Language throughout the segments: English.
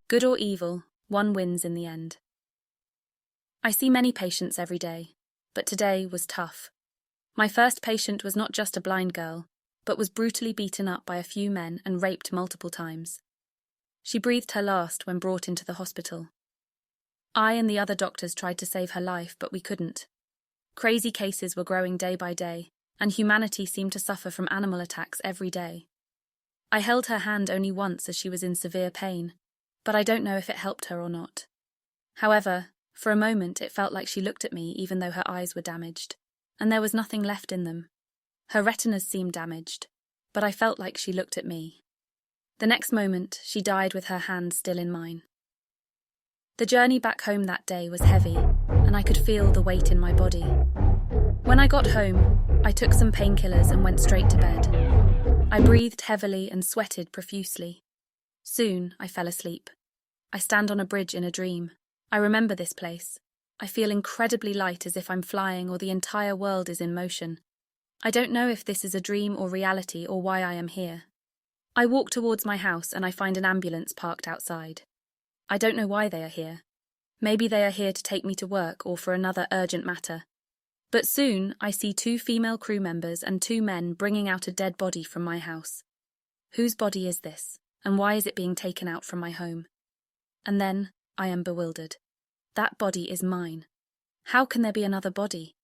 Good or evil, one wins in the end. I see many patients every day, but today was tough. My first patient was not just a blind girl, but was brutally beaten up by a few men and raped multiple times. She breathed her last when brought into the hospital. I and the other doctors tried to save her life, but we couldn't. Crazy cases were growing day by day, and humanity seemed to suffer from animal attacks every day. I held her hand only once as she was in severe pain, but I don't know if it helped her or not. However, for a moment it felt like she looked at me even though her eyes were damaged, and there was nothing left in them. Her retinas seemed damaged, but I felt like she looked at me. The next moment, she died with her hand still in mine. The journey back home that day was heavy, and I could feel the weight in my body. When I got home, I took some painkillers and went straight to bed. I breathed heavily and sweated profusely. Soon, I fell asleep. I stand on a bridge in a dream. I remember this place. I feel incredibly light, as if I'm flying or the entire world is in motion. I don't know if this is a dream or reality or why I am here. I walk towards my house and I find an ambulance parked outside. I don't know why they are here. Maybe they are here to take me to work or for another urgent matter. But soon I see 2 female crew members and 2 men bringing out a dead body from my house. Whose body is this, and why is it being taken out from my home? And then I am bewildered. That body is mine. How can there be another body?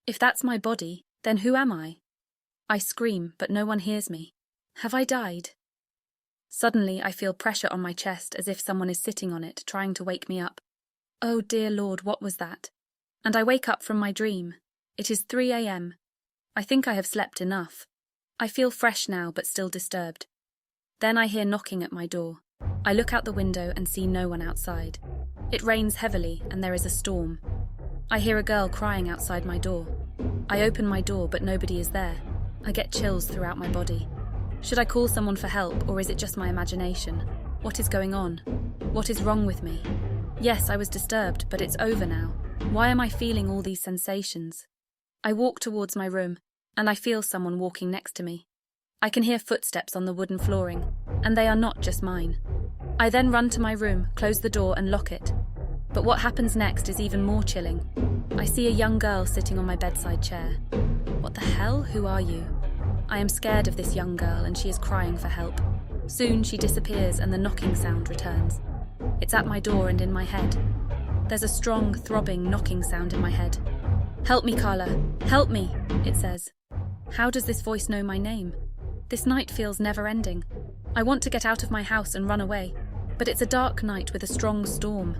If that's my body, then who am I? I scream, but no one hears me. Have I died? Suddenly I feel pressure on my chest as if someone is sitting on it, trying to wake me up. Oh dear Lord, what was that? And I wake up from my dream. It is 3 a.m. I think I have slept enough. I feel fresh now, but still disturbed. Then I hear knocking at my door. I look out the window and see no one outside. It rains heavily and there is a storm. I hear a girl crying outside my door. I open my door, but nobody is there. I get chills throughout my body. Should I call someone for help, or is it just my imagination? What is going on? What is wrong with me? Yes, I was disturbed, but it's over now. Why am I feeling all these sensations? I walk towards my room, and I feel someone walking next to me. I can hear footsteps on the wooden flooring, and they are not just mine. I then run to my room, close the door and lock it. But what happens next is even more chilling. I see a young girl sitting on my bedside chair. What the hell? Who are you? I am scared of this young girl and she is crying for help. Soon she disappears and the knocking sound returns. It's at my door and in my head. There's a strong, throbbing, knocking sound in my head. "Help me, Carla! Help me!" it says. How does this voice know my name? This night feels never-ending. I want to get out of my house and run away, but it's a dark night with a strong storm.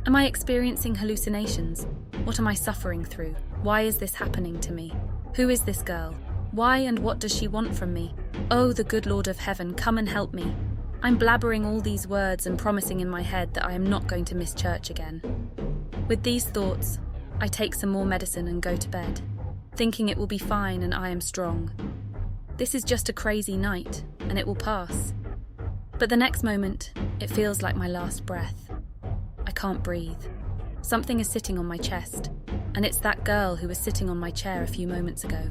Am I experiencing hallucinations? What am I suffering through? Why is this happening to me? Who is this girl? Why and what does she want from me? Oh, the good Lord of heaven, come and help me. I'm blabbering all these words and promising in my head that I am not going to miss church again. With these thoughts, I take some more medicine and go to bed, thinking it will be fine and I am strong. This is just a crazy night, and it will pass. But the next moment, it feels like my last breath. I can't breathe. Something is sitting on my chest, and it's that girl who was sitting on my chair a few moments ago.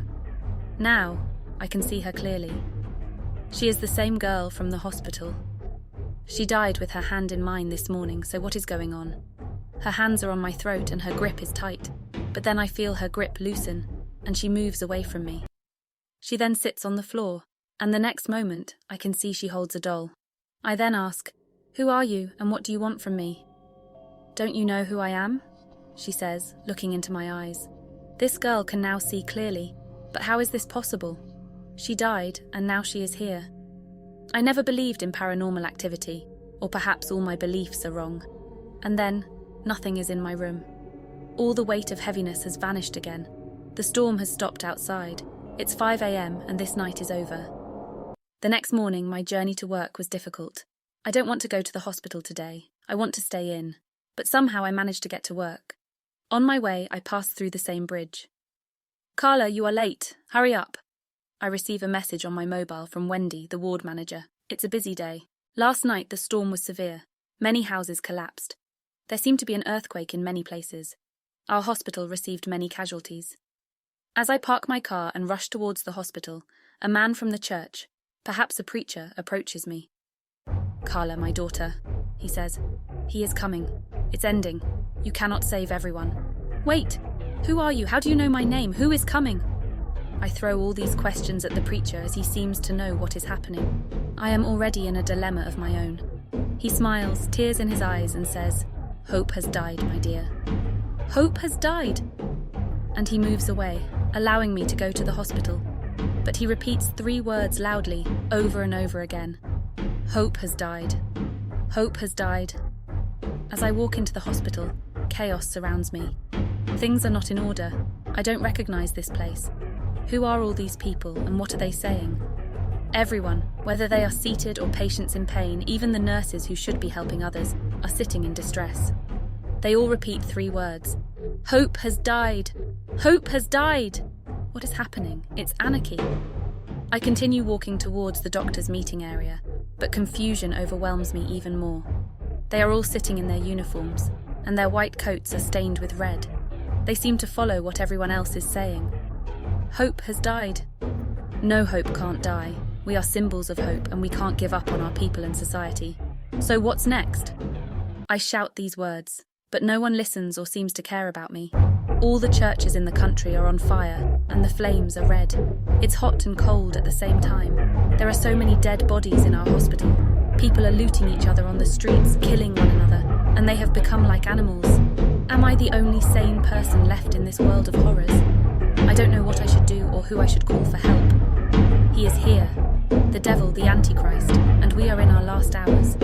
Now, I can see her clearly. She is the same girl from the hospital. She died with her hand in mine this morning, so what is going on? Her hands are on my throat and her grip is tight, but then I feel her grip loosen, and she moves away from me. She then sits on the floor, and the next moment, I can see she holds a doll. I then ask, "Who are you and what do you want from me?" "Don't you know who I am?" she says, looking into my eyes. This girl can now see clearly, but how is this possible? She died, and now she is here. I never believed in paranormal activity, or perhaps all my beliefs are wrong. And then, nothing is in my room. All the weight of heaviness has vanished again. The storm has stopped outside. It's 5 a.m. and this night is over. The next morning, my journey to work was difficult. I don't want to go to the hospital today. I want to stay in. But somehow I managed to get to work. On my way, I passed through the same bridge. "Carla, you are late. Hurry up." I receive a message on my mobile from Wendy, the ward manager. It's a busy day. Last night, the storm was severe. Many houses collapsed. There seemed to be an earthquake in many places. Our hospital received many casualties. As I park my car and rush towards the hospital, a man from the church, perhaps a preacher, approaches me. "Carla, my daughter," he says. He is coming. It's ending. You cannot save everyone. Wait! Who are you? How do you know my name? Who is coming? I throw all these questions at the preacher as he seems to know what is happening. I am already in a dilemma of my own. He smiles, tears in his eyes, and says, "Hope has died, my dear." Hope has died! And he moves away, allowing me to go to the hospital. But he repeats 3 words loudly, over and over again. Hope has died. Hope has died. As I walk into the hospital, chaos surrounds me. Things are not in order. I don't recognize this place. Who are all these people, and what are they saying? Everyone, whether they are seated or patients in pain, even the nurses who should be helping others, are sitting in distress. They all repeat 3 words. Hope has died! Hope has died! What is happening? It's anarchy. I continue walking towards the doctor's meeting area, but confusion overwhelms me even more. They are all sitting in their uniforms, and their white coats are stained with red. They seem to follow what everyone else is saying. Hope has died. No hope can't die. We are symbols of hope, and we can't give up on our people and society. So what's next? I shout these words, but no one listens or seems to care about me. All the churches in the country are on fire, and the flames are red. It's hot and cold at the same time. There are so many dead bodies in our hospital. People are looting each other on the streets, killing one another, and they have become like animals. Am I the only sane person left in this world of horrors? I don't know what I should do or who I should call for help. He is here, the devil, the Antichrist, and we are in our last hours.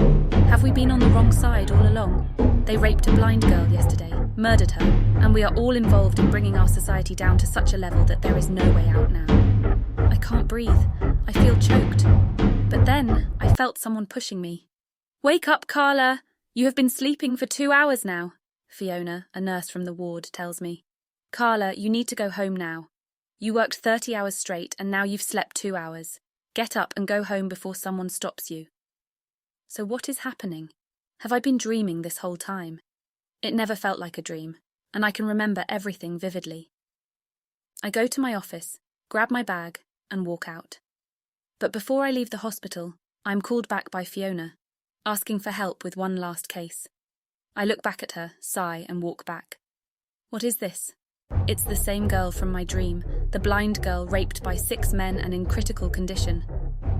Have we been on the wrong side all along? They raped a blind girl yesterday, murdered her, and we are all involved in bringing our society down to such a level that there is no way out now. I can't breathe. I feel choked. But then I felt someone pushing me. "Wake up, Carla! You have been sleeping for 2 hours now," Fiona, a nurse from the ward, tells me. "Carla, you need to go home now. You worked 30 hours straight and now you've slept 2 hours. Get up and go home before someone stops you." So what is happening? Have I been dreaming this whole time? It never felt like a dream, and I can remember everything vividly. I go to my office, grab my bag, and walk out. But before I leave the hospital, I'm called back by Fiona, asking for help with one last case. I look back at her, sigh, and walk back. What is this? It's the same girl from my dream, the blind girl raped by 6 men and in critical condition.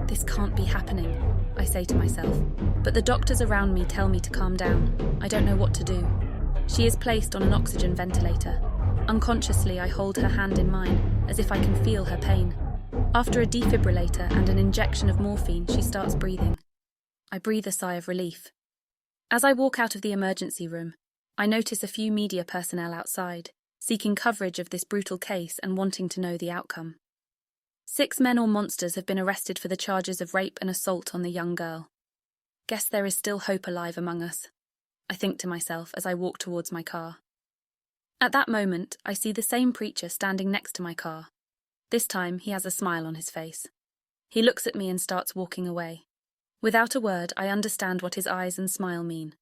This can't be happening, I say to myself, but the doctors around me tell me to calm down. I don't know what to do. She is placed on an oxygen ventilator. Unconsciously, I hold her hand in mine, as if I can feel her pain. After a defibrillator and an injection of morphine, she starts breathing. I breathe a sigh of relief. As I walk out of the emergency room, I notice a few media personnel outside, seeking coverage of this brutal case and wanting to know the outcome. 6 men or monsters have been arrested for the charges of rape and assault on the young girl. Guess there is still hope alive among us, I think to myself as I walk towards my car. At that moment, I see the same preacher standing next to my car. This time, he has a smile on his face. He looks at me and starts walking away. Without a word, I understand what his eyes and smile mean.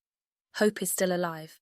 Hope is still alive.